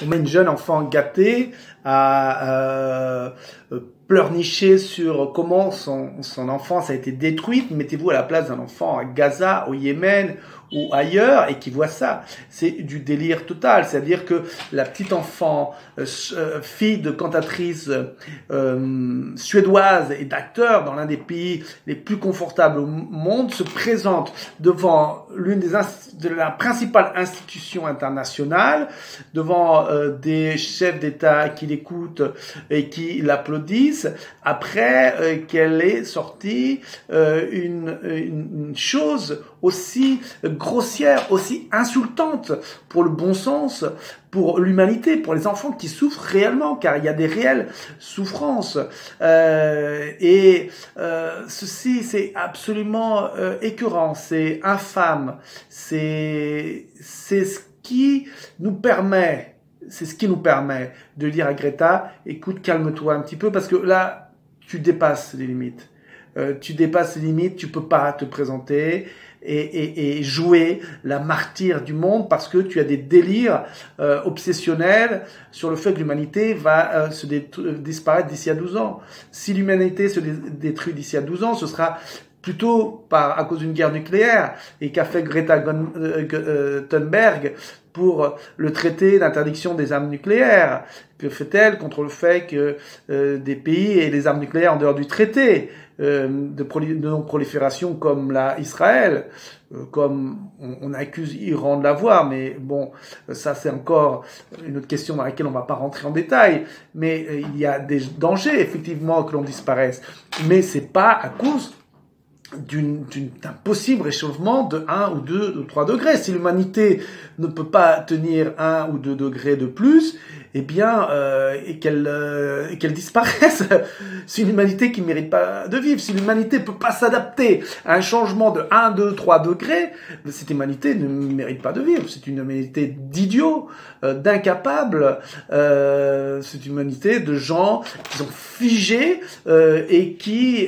on met une jeune enfant gâtée à pleurnicher sur comment son enfance a été détruite. Mettez-vous à la place d'un enfant à Gaza, au Yémen ou ailleurs et qui voit ça. C'est du délire total. C'est-à-dire que la petite enfant, fille de cantatrice suédoise et d'acteur dans l'un des pays les plus confortables au monde, se présente devant l'une de la principale institution internationale, devant des chefs d'État qui l'écoutent et qui l'applaudissent, après qu'elle ait sorti une chose aussi grossière, aussi insultante pour le bon sens, pour l'humanité, pour les enfants qui souffrent réellement, car il y a des réelles souffrances. Ceci, c'est absolument écœurant, c'est infâme, c'est ce qui nous permet... C'est ce qui nous permet de dire à Greta, écoute, calme-toi un petit peu, parce que là, tu dépasses les limites. Tu dépasses les limites, tu peux pas te présenter et jouer la martyre du monde parce que tu as des délires obsessionnels sur le fait que l'humanité va disparaître d'ici à 12 ans. Si l'humanité se détruit d'ici à 12 ans, ce sera plutôt à cause d'une guerre nucléaire, et qu'a fait Greta Thunberg pour le traité d'interdiction des armes nucléaires. Que fait-elle contre le fait que des pays aient des armes nucléaires en dehors du traité de non-prolifération comme Israël, comme on accuse Iran de l'avoir, mais bon, ça c'est encore une autre question dans laquelle on ne va pas rentrer en détail, mais il y a des dangers effectivement que l'on disparaisse, mais c'est pas à cause d'un possible réchauffement de 1 ou 2 ou 3 degrés. Si l'humanité ne peut pas tenir 1 ou 2 degrés de plus, eh bien, et qu'elle disparaisse. C'est une humanité qui ne mérite pas de vivre. Si l'humanité ne peut pas s'adapter à un changement de 1, 2, 3 degrés, cette humanité ne mérite pas de vivre. C'est une humanité d'idiots, d'incapables. C'est une humanité de gens qui sont figés et qui,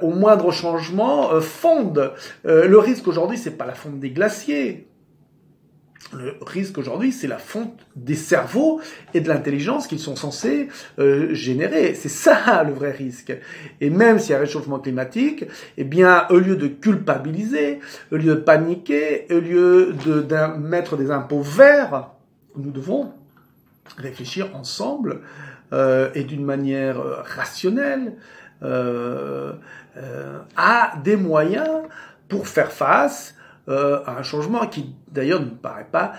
au moindre changement, fondent. Le risque aujourd'hui, c'est pas la fonte des glaciers. Le risque aujourd'hui, c'est la fonte des cerveaux et de l'intelligence qu'ils sont censés générer. C'est ça le vrai risque. Et même s'il y a un réchauffement climatique, eh bien, au lieu de culpabiliser, au lieu de paniquer, au lieu de mettre des impôts verts, nous devons réfléchir ensemble et d'une manière rationnelle à des moyens pour faire face à un changement qui d'ailleurs ne me paraît pas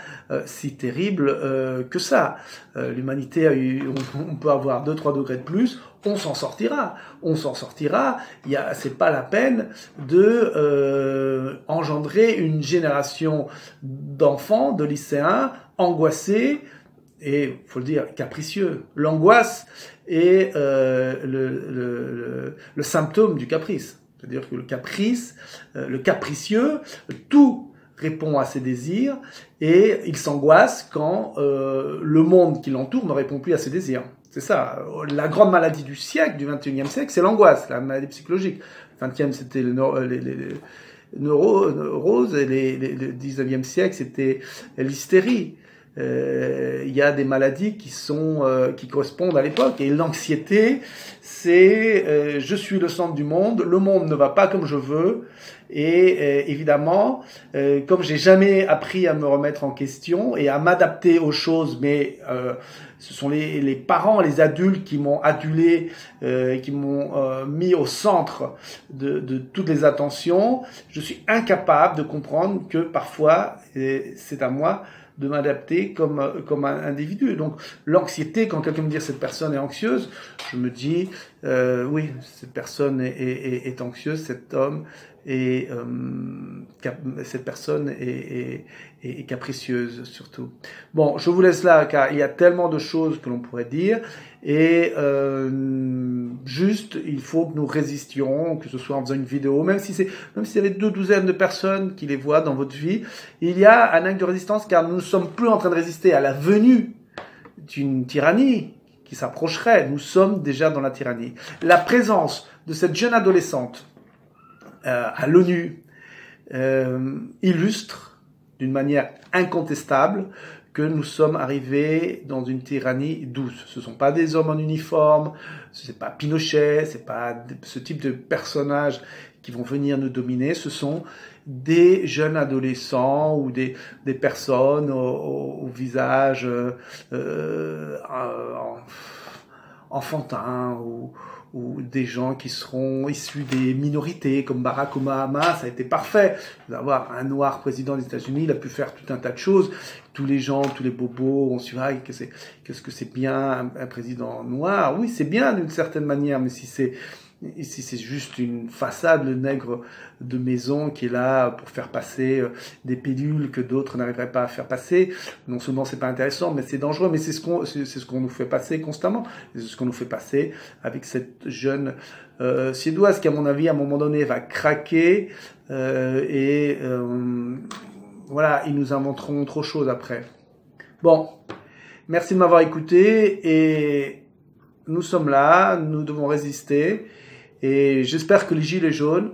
si terrible que ça. L'humanité a eu, on peut avoir 2-3 degrés de plus, on s'en sortira. On s'en sortira. C'est pas la peine de engendrer une génération d'enfants, de lycéens angoissés et, faut le dire, capricieux. L'angoisse est le symptôme du caprice. C'est-à-dire que le caprice, le capricieux, tout répond à ses désirs et il s'angoisse quand le monde qui l'entoure ne répond plus à ses désirs. C'est ça. La grande maladie du siècle, du 21e siècle, c'est l'angoisse, la maladie psychologique. Le 20e, c'était les neuroses et le 19e siècle, c'était l'hystérie. Il y a des maladies qui correspondent à l'époque, et l'anxiété, c'est je suis le centre du monde ne va pas comme je veux, et évidemment, comme j'ai jamais appris à me remettre en question et à m'adapter aux choses, mais ce sont les parents, les adultes qui m'ont adulé, qui m'ont mis au centre de toutes les attentions, je suis incapable de comprendre que parfois, c'est à moi de m'adapter comme un individu. Donc l'anxiété, quand quelqu'un me dit cette personne est anxieuse, je me dis oui, cette personne est anxieuse, cet homme et cette personne est capricieuse surtout. Bon, je vous laisse là car il y a tellement de choses que l'on pourrait dire et juste il faut que nous résistions, que ce soit en faisant une vidéo, même s'il y avait 2 douzaines de personnes qui les voient dans votre vie, il y a un acte de résistance car nous ne sommes plus en train de résister à la venue d'une tyrannie qui s'approcherait, nous sommes déjà dans la tyrannie. La présence de cette jeune adolescente à l'ONU illustre d'une manière incontestable que nous sommes arrivés dans une tyrannie douce. Ce ne sont pas des hommes en uniforme, ce n'est pas Pinochet, ce n'est pas ce type de personnages qui vont venir nous dominer, ce sont des jeunes adolescents ou des personnes au visage enfantin ou des gens qui seront issus des minorités comme Barack Obama. Ça a été parfait d'avoir un noir président des États-Unis. Il a pu faire tout un tas de choses. Tous les gens, tous les bobos ont su qu'est-ce que c'est bien un président noir. Oui, c'est bien d'une certaine manière, mais si c'est juste une façade, le nègre de maison qui est là pour faire passer des pilules que d'autres n'arriveraient pas à faire passer. Non seulement c'est pas intéressant, mais c'est dangereux. Mais c'est ce qu'on nous fait passer constamment. C'est ce qu'on nous fait passer avec cette jeune Suédoise qui, à mon avis, à un moment donné, va craquer voilà, ils nous inventeront autre chose après. Bon, merci de m'avoir écouté et nous sommes là, nous devons résister. Et j'espère que les Gilets jaunes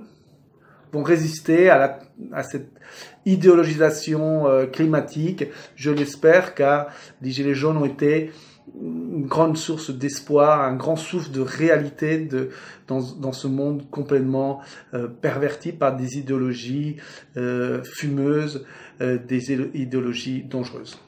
vont résister à cette idéologisation climatique. Je l'espère, car les Gilets jaunes ont été une grande source d'espoir, un grand souffle de réalité dans ce monde complètement perverti par des idéologies fumeuses, des idéologies dangereuses.